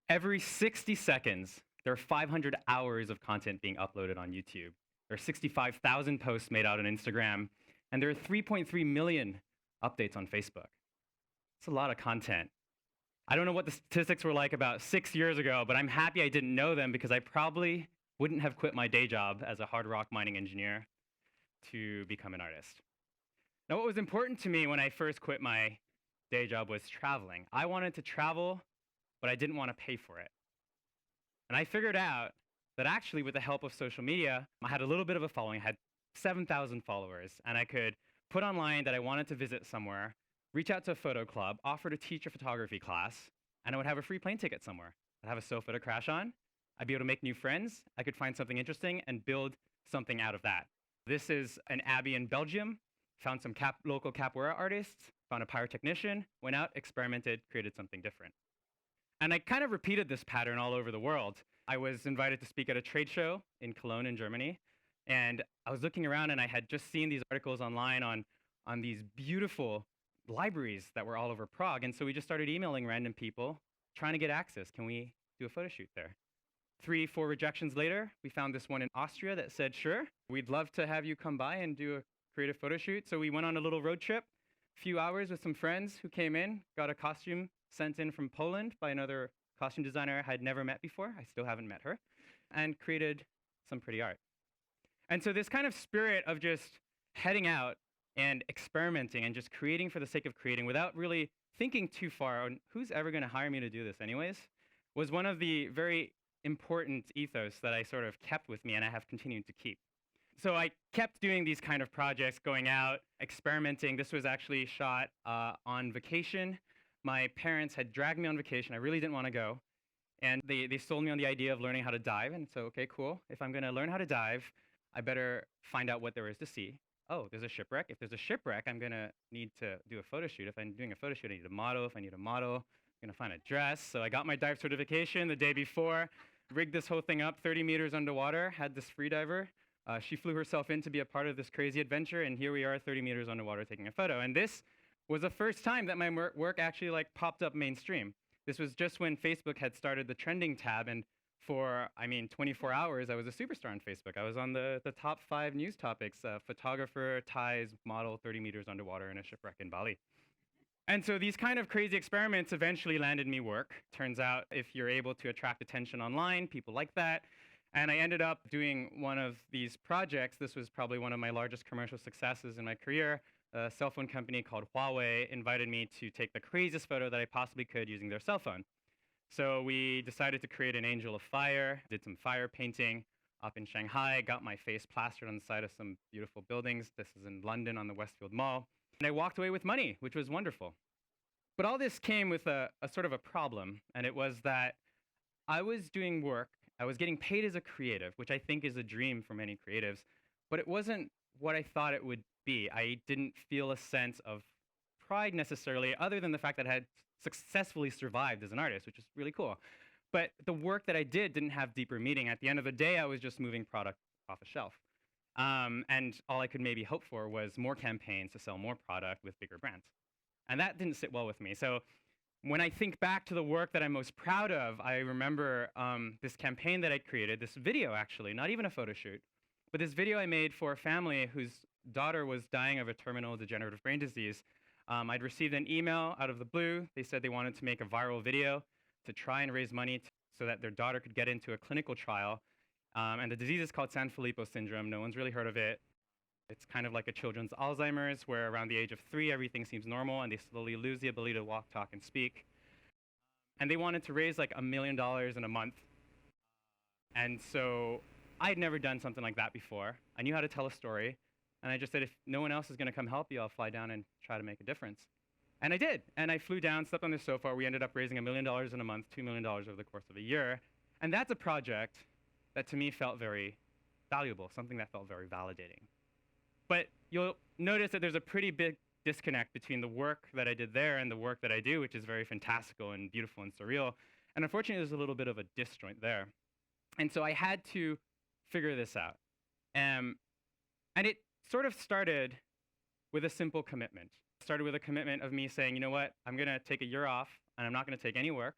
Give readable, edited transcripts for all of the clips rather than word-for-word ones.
Every 60 seconds, there are 500 hours of content being uploaded on YouTube. There are 65,000 posts made out on Instagram, and there are 3.3 million updates on Facebook. It's a lot of content. I don't know what the statistics were like about 6 years ago, but I'm happy I didn't know them because I probably wouldn't have quit my day job as a hard rock mining engineer to become an artist. Now, what was important to me when I first quit my day job was traveling. I wanted to travel, but I didn't want to pay for it. And I figured out that actually, with the help of social media, I had a little bit of a following. I had 7,000 followers, and I could put online that I wanted to visit somewhere, reach out to a photo club, offer to teach a photography class, and I would have a free plane ticket somewhere. I'd have a sofa to crash on. I'd be able to make new friends. I could find something interesting and build something out of that. This is an abbey in Belgium. Found some local capoeira artists, found a pyrotechnician, went out, experimented, created something different. And I kind of repeated this pattern all over the world. I was invited to speak at a trade show in Cologne in Germany. And I was looking around and I had just seen these articles online on these beautiful libraries that were all over Prague. And so we just started emailing random people trying to get access. Can we do a photo shoot there? 3, 4 rejections later, we found this one in Austria that said, sure, we'd love to have you come by and do a creative photo shoot. So we went on a little road trip, a few hours with some friends who came in, got a costume sent in from Poland by another costume designer I had never met before. I still haven't met her, and created some pretty art. And so this kind of spirit of just heading out and experimenting and just creating for the sake of creating without really thinking too far on who's ever going to hire me to do this anyways, was one of the very important ethos that I sort of kept with me and I have continued to keep. So I kept doing these kind of projects, going out, experimenting. This was actually shot on vacation. My parents had dragged me on vacation. I really didn't want to go. And they sold me on the idea of learning how to dive. And so, okay, cool. If I'm going to learn how to dive, I better find out what there is to see. Oh, there's a shipwreck. If there's a shipwreck, I'm going to need to do a photo shoot. If I'm doing a photo shoot, I need a model. If I need a model, I'm going to find a dress. So I got my dive certification the day before, rigged this whole thing up 30 meters underwater, had this freediver. She flew herself in to be a part of this crazy adventure, and here we are 30 meters underwater taking a photo. And this was the first time that my work actually popped up mainstream. This was just when Facebook had started the trending tab, and for, 24 hours, I was a superstar on Facebook. I was on the top 5 news topics, photographer, ties, model, 30 meters underwater in a shipwreck in Bali. And so these kind of crazy experiments eventually landed me work. Turns out if you're able to attract attention online, people like that. And I ended up doing one of these projects. This was probably one of my largest commercial successes in my career. A cell phone company called Huawei invited me to take the craziest photo that I possibly could using their cell phone. So we decided to create an angel of fire, did some fire painting up in Shanghai, got my face plastered on the side of some beautiful buildings. This is in London on the Westfield Mall. And I walked away with money, which was wonderful. But all this came with a sort of a problem, and it was that I was doing work. I was getting paid as a creative, which I think is a dream for many creatives, but it wasn't what I thought it would be. I didn't feel a sense of pride necessarily, other than the fact that I had successfully survived as an artist, which is really cool. But the work that I did didn't have deeper meaning. At the end of the day, I was just moving product off a shelf. And all I could maybe hope for was more campaigns to sell more product with bigger brands. And that didn't sit well with me. So when I think back to the work that I'm most proud of, I remember this campaign that I created, this video actually, not even a photo shoot, but this video I made for a family whose daughter was dying of a terminal degenerative brain disease. I'd received an email out of the blue. They said they wanted to make a viral video to try and raise money so that their daughter could get into a clinical trial. And the disease is called Sanfilippo syndrome. No one's really heard of it. It's kind of like a children's Alzheimer's, where around the age of 3, everything seems normal, and they slowly lose the ability to walk, talk, and speak. And they wanted to raise like $1 million in a month. And so I'd never done something like that before. I knew how to tell a story. And I just said, if no one else is going to come help you, I'll fly down and try to make a difference. And I did. And I flew down, slept on the sofa. We ended up raising $1 million in a month, $2 million over the course of a year. And that's a project that to me felt very valuable, something that felt very validating. But you'll notice that there's a pretty big disconnect between the work that I did there and the work that I do, which is very fantastical and beautiful and surreal. And unfortunately, there's a little bit of a disjoint there. And so I had to figure this out. And it sort of started with a simple commitment. It started with a commitment of me saying, you know what, I'm going to take a year off, and I'm not going to take any work.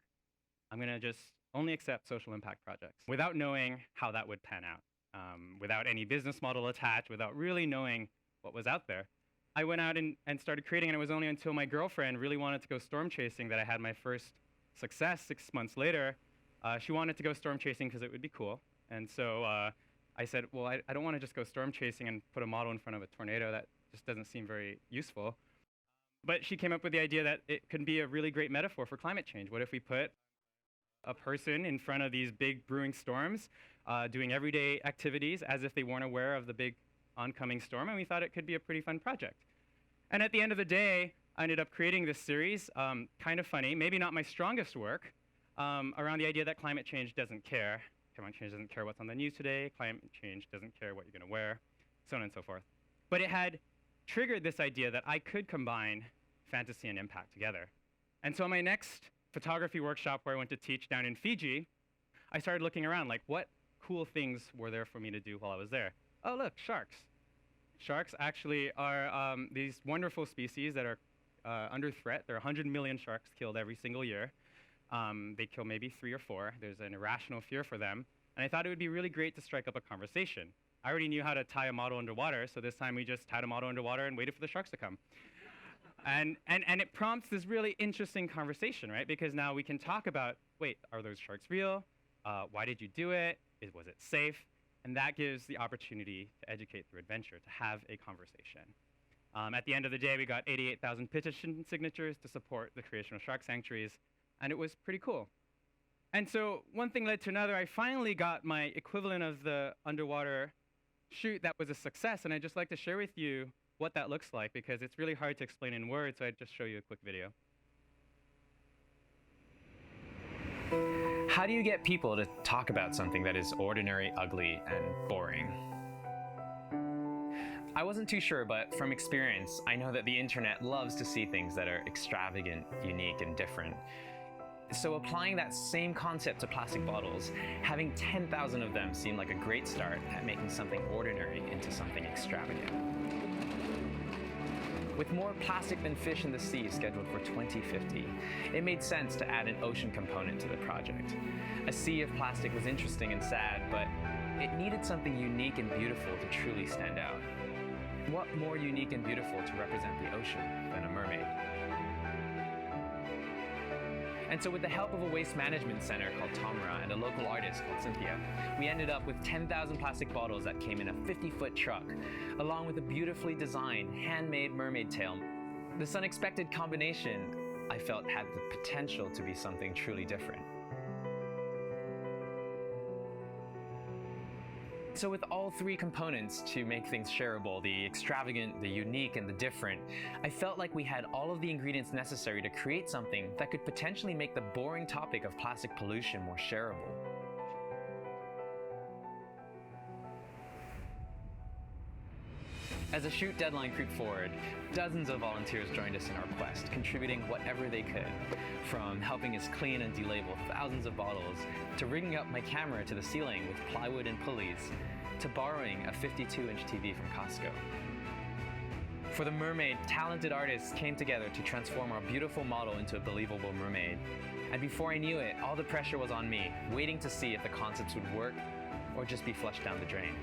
I'm going to just only accept social impact projects, without knowing how that would pan out, without any business model attached, without really knowing what was out there. I went out and started creating, and it was only until my girlfriend really wanted to go storm chasing that I had my first success 6 months later. She wanted to go storm chasing because it would be cool. And so I said, well, I don't want to just go storm chasing and put a model in front of a tornado. That just doesn't seem very useful. But she came up with the idea that it could be a really great metaphor for climate change. What if we put a person in front of these big brewing storms, doing everyday activities as if they weren't aware of the big oncoming storm? And we thought it could be a pretty fun project. And at the end of the day, I ended up creating this series, kind of funny, maybe not my strongest work, around the idea that climate change doesn't care. Climate change doesn't care what's on the news today. Climate change doesn't care what you're going to wear, so on and so forth. But it had triggered this idea that I could combine fantasy and impact together. And so my next photography workshop, where I went to teach down in Fiji, I started looking around, like, what cool things were there for me to do while I was there? Oh, look, sharks. Sharks actually are these wonderful species that are under threat. There are 100 million sharks killed every single year. They kill maybe 3 or 4. There's an irrational fear for them. And I thought it would be really great to strike up a conversation. I already knew how to tie a model underwater, so this time we just tied a model underwater and waited for the sharks to come. And it prompts this really interesting conversation, right? Because now we can talk about, wait, are those sharks real? Why did you do it? Was it safe? And that gives the opportunity to educate through adventure, to have a conversation. At the end of the day, we got 88,000 petition signatures to support the creation of shark sanctuaries, and it was pretty cool. And so one thing led to another. I finally got my equivalent of the underwater shoot that was a success, and I'd just like to share with you what that looks like, because it's really hard to explain in words, so I'd just show you a quick video. How do you get people to talk about something that is ordinary, ugly, and boring? I wasn't too sure, but from experience, I know that the internet loves to see things that are extravagant, unique, and different. So applying that same concept to plastic bottles, having 10,000 of them seemed like a great start at making something ordinary into something extravagant. With more plastic than fish in the sea scheduled for 2050, it made sense to add an ocean component to the project. A sea of plastic was interesting and sad, but it needed something unique and beautiful to truly stand out. What more unique and beautiful to represent the ocean than a mermaid? And so with the help of a waste management center called Tomra and a local artist called Cynthia, we ended up with 10,000 plastic bottles that came in a 50-foot truck, along with a beautifully designed, handmade mermaid tail. This unexpected combination, I felt, had the potential to be something truly different. So with all 3 components to make things shareable, the extravagant, the unique, and the different, I felt like we had all of the ingredients necessary to create something that could potentially make the boring topic of plastic pollution more shareable. As the shoot deadline creeped forward, dozens of volunteers joined us in our quest, contributing whatever they could, from helping us clean and delabel thousands of bottles, to rigging up my camera to the ceiling with plywood and pulleys, to borrowing a 52-inch TV from Costco. For the mermaid, talented artists came together to transform our beautiful model into a believable mermaid. And before I knew it, all the pressure was on me, waiting to see if the concepts would work or just be flushed down the drain.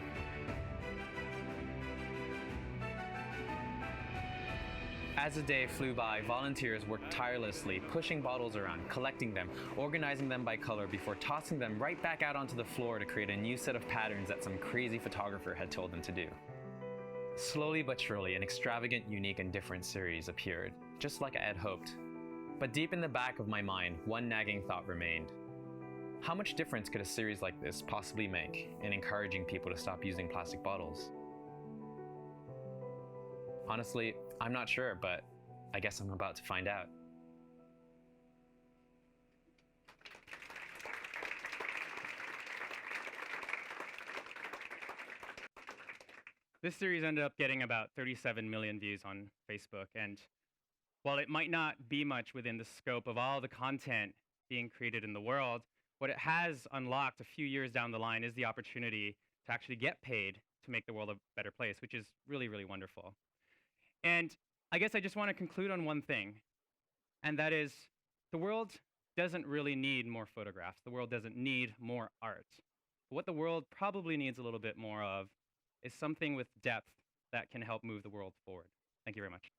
As the day flew by, volunteers worked tirelessly, pushing bottles around, collecting them, organizing them by color before tossing them right back out onto the floor to create a new set of patterns that some crazy photographer had told them to do. Slowly but surely, an extravagant, unique, and different series appeared, just like I had hoped. But deep in the back of my mind, one nagging thought remained. How much difference could a series like this possibly make in encouraging people to stop using plastic bottles? Honestly, I'm not sure, but I guess I'm about to find out. This series ended up getting about 37 million views on Facebook, and while it might not be much within the scope of all the content being created in the world, what it has unlocked a few years down the line is the opportunity to actually get paid to make the world a better place, which is really, really wonderful. And I guess I just want to conclude on one thing, and that is the world doesn't really need more photographs. The world doesn't need more art. What the world probably needs a little bit more of is something with depth that can help move the world forward. Thank you very much.